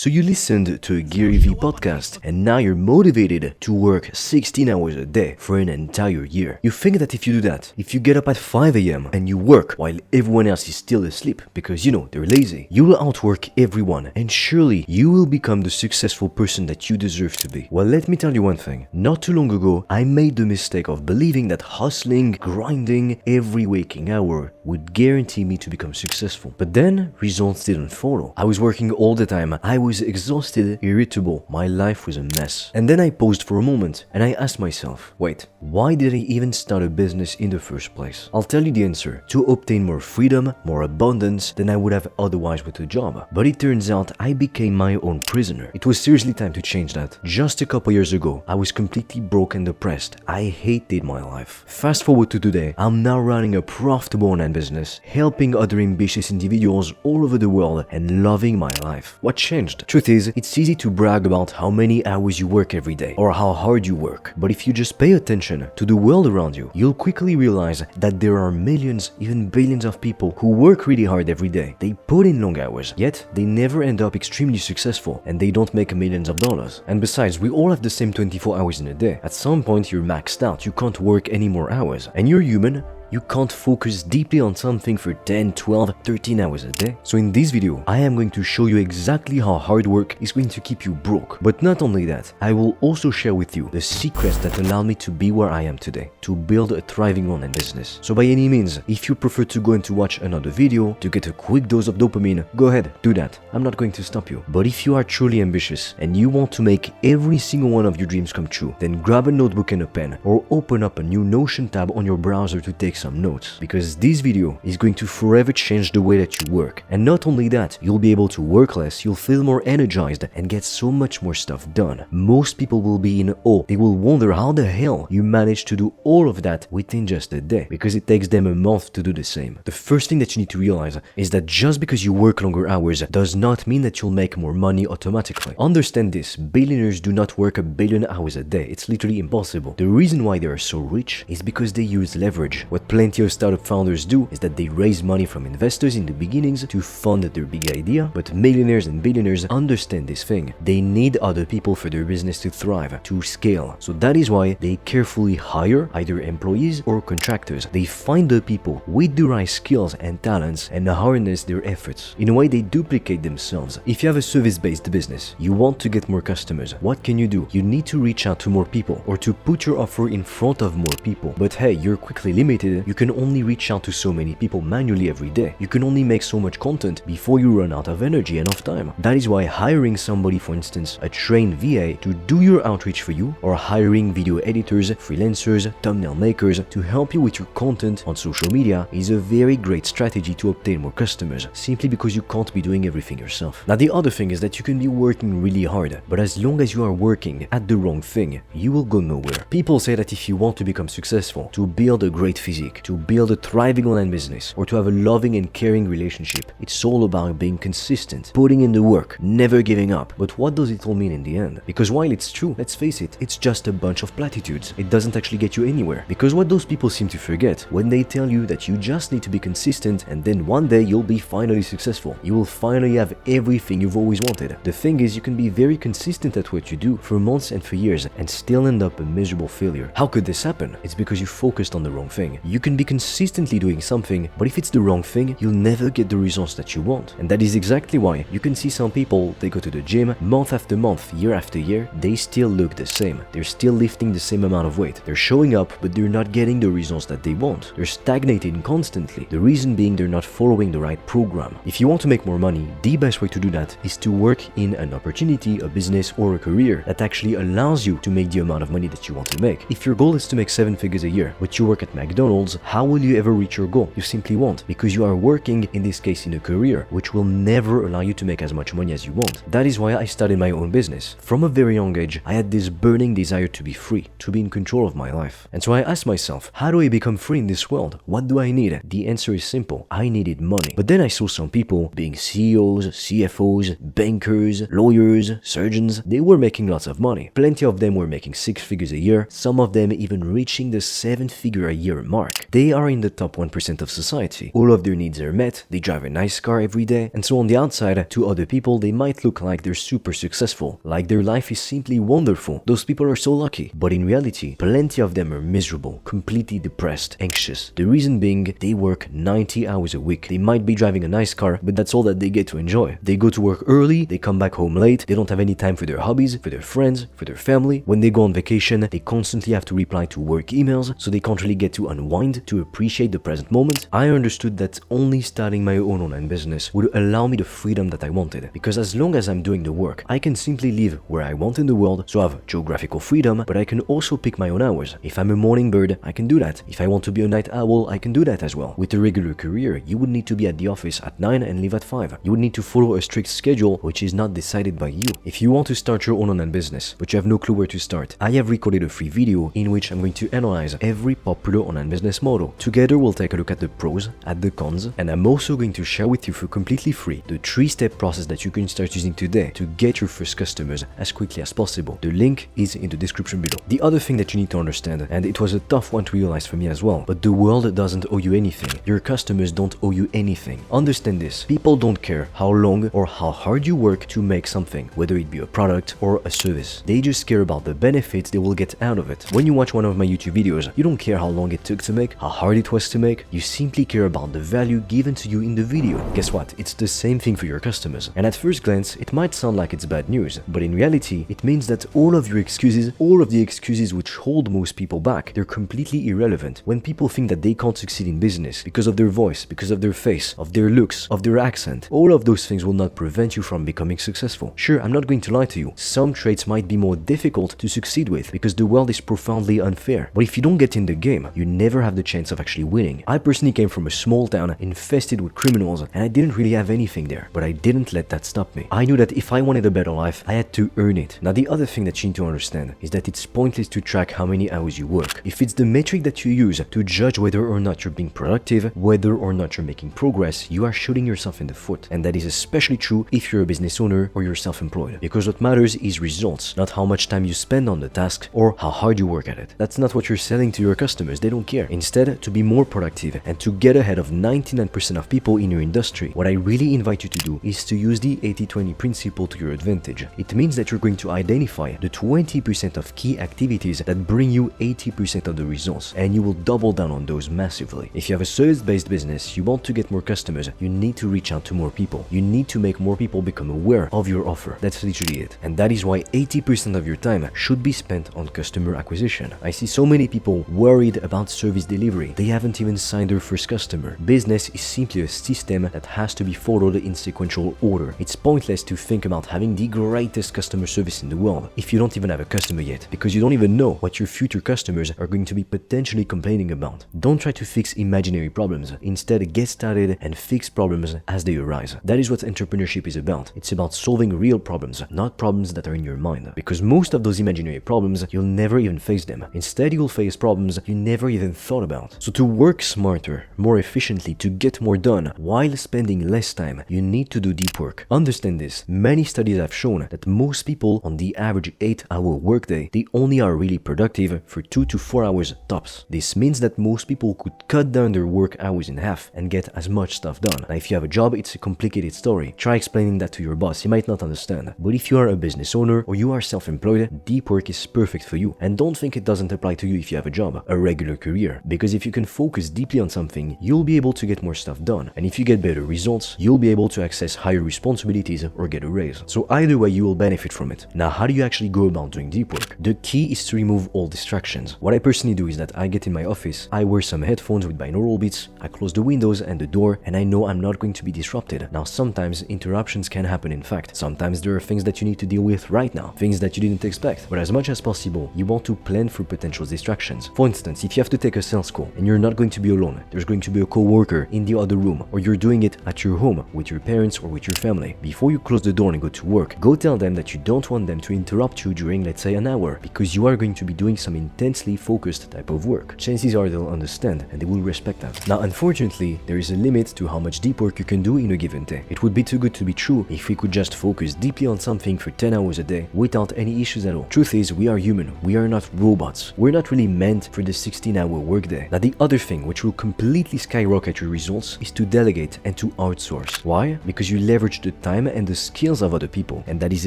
So you listened to a Gary V podcast and now you're motivated to work 16 hours a day for an entire year. You think that if you do that, if you get up at 5 a.m. and you work while everyone else is still asleep because they're lazy, you will outwork everyone and surely you will become the successful person that you deserve to be. Well, let me tell you one thing. Not too long ago, I made the mistake of believing that hustling, grinding every waking hour would guarantee me to become successful. But then results didn't follow. I was working all the time. I was exhausted, irritable. My life was a mess. And then I paused for a moment and I asked myself, wait, why did I even start a business in the first place? I'll tell you the answer. To obtain more freedom, more abundance than I would have otherwise with a job. But it turns out I became my own prisoner. It was seriously time to change that. Just a couple years ago, I was completely broke and depressed. I hated my life. Fast forward to today, I'm now running a profitable online business, helping other ambitious individuals all over the world and loving my life. What changed? Truth is, it's easy to brag about how many hours you work every day or how hard you work. But if you just pay attention to the world around you, you'll quickly realize that there are millions, even billions of people who work really hard every day. They put in long hours, yet they never end up extremely successful and they don't make millions of dollars. And besides, we all have the same 24 hours in a day. At some point, you're maxed out. You can't work any more hours. And you're human. You can't focus deeply on something for 10, 12, 13 hours a day. So in this video, I am going to show you exactly how hard work is going to keep you broke. But not only that, I will also share with you the secrets that allowed me to be where I am today, to build a thriving online business. So by any means, if you prefer to go and to watch another video to get a quick dose of dopamine, go ahead, do that. I'm not going to stop you. But if you are truly ambitious and you want to make every single one of your dreams come true, then grab a notebook and a pen or open up a new Notion tab on your browser to take some notes, because this video is going to forever change the way that you work. And not only that, you'll be able to work less, you'll feel more energized and get so much more stuff done. Most people will be in awe. They will wonder how the hell you managed to do all of that within just a day, because it takes them a month to do the same. The first thing that you need to realize is that just because you work longer hours does not mean that you'll make more money automatically. Understand this, billionaires do not work a billion hours a day. It's literally impossible. The reason why they are so rich is because they use leverage. What plenty of startup founders do is that they raise money from investors in the beginnings to fund their big idea, but millionaires and billionaires understand this thing. They need other people for their business to thrive, to scale. So that is why they carefully hire either employees or contractors. They find the people with the right skills and talents and harness their efforts. In a way, they duplicate themselves. If you have a service-based business, you want to get more customers, what can you do? You need to reach out to more people or to put your offer in front of more people. But hey, you're quickly limited. You can only reach out to so many people manually every day. You can only make so much content before you run out of energy and of time. That is why hiring somebody, for instance, a trained VA to do your outreach for you, or hiring video editors, freelancers, thumbnail makers to help you with your content on social media is a very great strategy to obtain more customers, simply because you can't be doing everything yourself. Now, the other thing is that you can be working really hard, but as long as you are working at the wrong thing, you will go nowhere. People say that if you want to become successful, to build a great physique, to build a thriving online business, or to have a loving and caring relationship, it's all about being consistent, putting in the work, never giving up. But what does it all mean in the end? Because while it's true, let's face it, it's just a bunch of platitudes. It doesn't actually get you anywhere. Because what those people seem to forget when they tell you that you just need to be consistent and then one day you'll be finally successful. You will finally have everything you've always wanted. The thing is, you can be very consistent at what you do for months and for years and still end up a miserable failure. How could this happen? It's because you focused on the wrong thing. You can be consistently doing something, but if it's the wrong thing, you'll never get the results that you want. And that is exactly why you can see some people, they go to the gym month after month, year after year, they still look the same. They're still lifting the same amount of weight. They're showing up, but they're not getting the results that they want. They're stagnating constantly. The reason being they're not following the right program. If you want to make more money, the best way to do that is to work in an opportunity, a business, or a career that actually allows you to make the amount of money that you want to make. If your goal is to make 7 figures a year, but you work at McDonald's, how will you ever reach your goal? You simply won't, because you are working, in this case, in a career which will never allow you to make as much money as you want. That is why I started my own business. From a very young age, I had this burning desire to be free, to be in control of my life. And so I asked myself, how do I become free in this world? What do I need? The answer is simple. I needed money. But then I saw some people being CEOs, CFOs, bankers, lawyers, surgeons. They were making lots of money. Plenty of them were making 6 figures a year, some of them even reaching the 7-figure a year mark. mark. They are in the top 1% of society. All of their needs are met, they drive a nice car every day, and so on the outside, to other people, they might look like they're super successful, like their life is simply wonderful. Those people are so lucky. But in reality, plenty of them are miserable, completely depressed, anxious. The reason being, they work 90 hours a week. They might be driving a nice car, but that's all that they get to enjoy. They go to work early, they come back home late, they don't have any time for their hobbies, for their friends, for their family. When they go on vacation, they constantly have to reply to work emails, so they can't really get to unwind, to appreciate the present moment. I understood that only starting my own online business would allow me the freedom that I wanted, because as long as I'm doing the work, I can simply live where I want in the world, so I have geographical freedom, but I can also pick my own hours. If I'm a morning bird, I can do that. If I want to be a night owl, I can do that as well. With a regular career, you would need to be at the office at 9 and leave at 5. You would need to follow a strict schedule, which is not decided by you. If you want to start your own online business, but you have no clue where to start, I have recorded a free video in which I'm going to analyze every popular online business model. Together, we'll take a look at the pros, at the cons, and I'm also going to share with you for completely free the 3-step process that you can start using today to get your first customers as quickly as possible. The link is in the description below. The other thing that you need to understand, and it was a tough one to realize for me as well, but the world doesn't owe you anything. Your customers don't owe you anything. Understand this. People don't care how long or how hard you work to make something, whether it be a product or a service. They just care about the benefits they will get out of it. When you watch one of my YouTube videos, you don't care how long it took to make, how hard it was to make, you simply care about the value given to you in the video. Guess what? It's the same thing for your customers. And at first glance, it might sound like it's bad news, but in reality, it means that all of your excuses, all of the excuses which hold most people back, they're completely irrelevant. When people think that they can't succeed in business because of their voice, because of their face, of their looks, of their accent, all of those things will not prevent you from becoming successful. Sure, I'm not going to lie to you. Some traits might be more difficult to succeed with because the world is profoundly unfair. But if you don't get in the game, you never have the chance of actually winning. I personally came from a small town infested with criminals, and I didn't really have anything there, but I didn't let that stop me. I knew that if I wanted a better life, I had to earn it. Now, the other thing that you need to understand is that it's pointless to track how many hours you work. If it's the metric that you use to judge whether or not you're being productive, whether or not you're making progress, you are shooting yourself in the foot. And that is especially true if you're a business owner or you're self-employed. Because what matters is results, not how much time you spend on the task or how hard you work at it. That's not what you're selling to your customers. They don't care. Instead, to be more productive and to get ahead of 99% of people in your industry, what I really invite you to do is to use the 80-20 principle to your advantage. It means that you're going to identify the 20% of key activities that bring you 80% of the results, and you will double down on those massively. If you have a service-based business, you want to get more customers, you need to reach out to more people. You need to make more people become aware of your offer. That's literally it. And that is why 80% of your time should be spent on customer acquisition. I see so many people worried about service delivery. They haven't even signed their first customer. Business is simply a system that has to be followed in sequential order. It's pointless to think about having the greatest customer service in the world if you don't even have a customer yet, because you don't even know what your future customers are going to be potentially complaining about. Don't try to fix imaginary problems. Instead, get started and fix problems as they arise. That is what entrepreneurship is about. It's about solving real problems, not problems that are in your mind. Because most of those imaginary problems, you'll never even face them. Instead, you'll face problems you never even thought about. So to work smarter, more efficiently, to get more done while spending less time, you need to do deep work. Understand this. Many studies have shown that most people on the average 8-hour workday, they only are really productive for 2 to 4 hours tops. This means that most people could cut down their work hours in half and get as much stuff done. Now, if you have a job, it's a complicated story. Try explaining that to your boss. He might not understand. But if you are a business owner or you are self-employed, deep work is perfect for you. And don't think it doesn't apply to you if you have a job, a regular career. Because if you can focus deeply on something, you'll be able to get more stuff done. And if you get better results, you'll be able to access higher responsibilities or get a raise. So either way, you will benefit from it. Now, how do you actually go about doing deep work? The key is to remove all distractions. What I personally do is that I get in my office, I wear some headphones with binaural beats, I close the windows and the door, and I know I'm not going to be disrupted. Now, sometimes interruptions can happen. In fact, sometimes there are things that you need to deal with right now, things that you didn't expect. But as much as possible, you want to plan for potential distractions. For instance, if you have to take a sales call and you're not going to be alone, there's going to be a co-worker in the other room, or you're doing it at your home with your parents or with your family. Before you close the door and go to work, go tell them that you don't want them to interrupt you during, let's say, an hour, because you are going to be doing some intensely focused type of work. Chances are they'll understand and they will respect that. Now, unfortunately, there is a limit to how much deep work you can do in a given day. It would be too good to be true if we could just focus deeply on something for 10 hours a day without any issues at all. Truth is, we are human. We are not robots. We're not really meant for the 16-hour workday workday. Now the other thing which will completely skyrocket your results is to delegate and to outsource. Why? Because you leverage the time and the skills of other people, and that is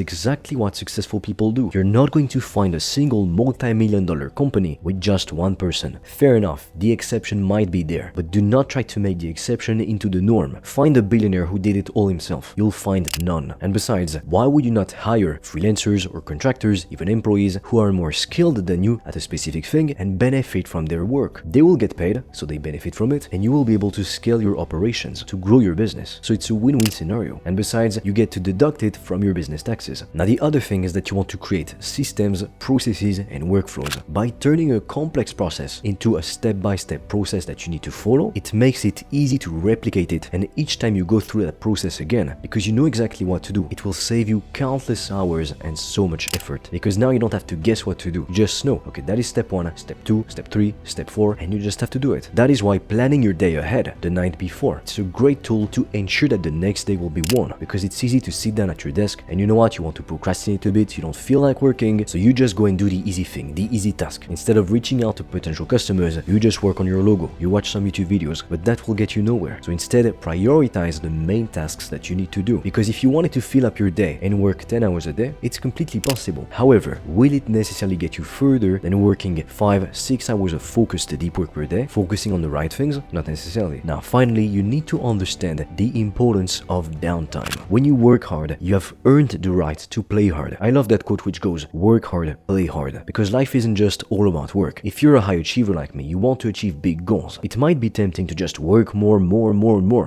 exactly what successful people do. You're not going to find a single multi-million-dollar company with just one person. Fair enough, the exception might be there, but do not try to make the exception into the norm. Find a billionaire who did it all himself. You'll find none. And besides, why would you not hire freelancers or contractors, even employees, who are more skilled than you at a specific thing and benefit from their work? They will get paid, so they benefit from it, and you will be able to scale your operations to grow your business. So it's a win-win scenario. And besides, you get to deduct it from your business taxes. Now the other thing is that you want to create systems, processes, and workflows. By turning a complex process into a step-by-step process that you need to follow, it makes it easy to replicate it, and each time you go through that process again, because you know exactly what to do, it will save you countless hours and so much effort, because now you don't have to guess what to do. You just know, okay, that is step 1, step 2, step 3, step 4, and you just have to do it. That is why planning your day ahead, the night before, it's a great tool to ensure that the next day will be won, because it's easy to sit down at your desk and you know what, you want to procrastinate a bit, you don't feel like working, so you just go and do the easy thing, the easy task. Instead of reaching out to potential customers, you just work on your logo, you watch some YouTube videos, but that will get you nowhere. So instead, prioritize the main tasks that you need to do, because if you wanted to fill up your day and work 10 hours a day, it's completely possible. However, will it necessarily get you further than working 5-6 hours of focused deep work per day, focusing on the right things? Not necessarily. Now finally, you need to understand the importance of downtime. When you work hard, you have earned the right to play hard. I love that quote which goes, work hard, play hard, because life isn't just all about work. If you're a high achiever like me, you want to achieve big goals. It might be tempting to just work more,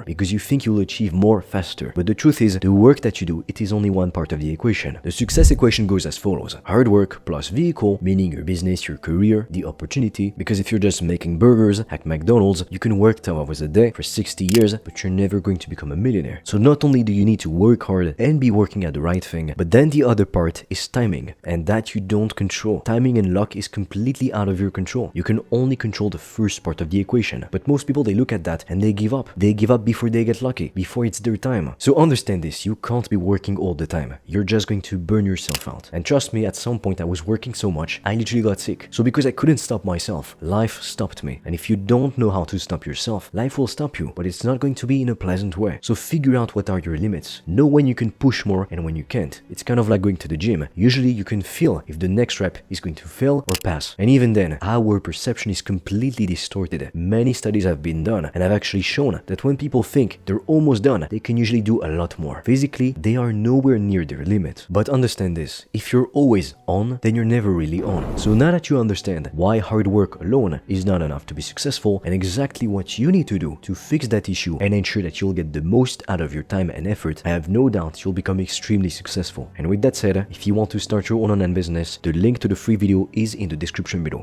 because you think you'll achieve more faster. But the truth is, the work that you do, it is only one part of the equation. The success equation goes as follows: hard work plus vehicle, meaning your business, your career, the opportunity. Because if you're just making burgers at McDonald's, you can work 12 hours a day for 60 years, but you're never going to become a millionaire. So not only do you need to work hard and be working at the right thing, but then the other part is timing, and that you don't control. Timing and luck is completely out of your control. You can only control the first part of the equation, but most people, they look at that and they give up. They give up before they get lucky, before it's their time. So understand this, you can't be working all the time. You're just going to burn yourself out. And trust me, at some point I was working so much, I literally got sick. So because I couldn't stop myself, life stopped me. And if you don't know how to stop yourself, life will stop you, but it's not going to be in a pleasant way. So figure out what are your limits. Know when you can push more and when you can't. It's kind of like going to the gym. Usually you can feel if the next rep is going to fail or pass. And even then, our perception is completely distorted. Many studies have been done and have actually shown that when people think they're almost done, they can usually do a lot more. Physically, they are nowhere near their limit. But understand this, if you're always on, then you're never really on. So now that you understand why hard work alone is not enough to be successful and exactly what you need to do to fix that issue and ensure that you'll get the most out of your time and effort, I have no doubt you'll become extremely successful. And with that said, if you want to start your own online business, the link to the free video is in the description below.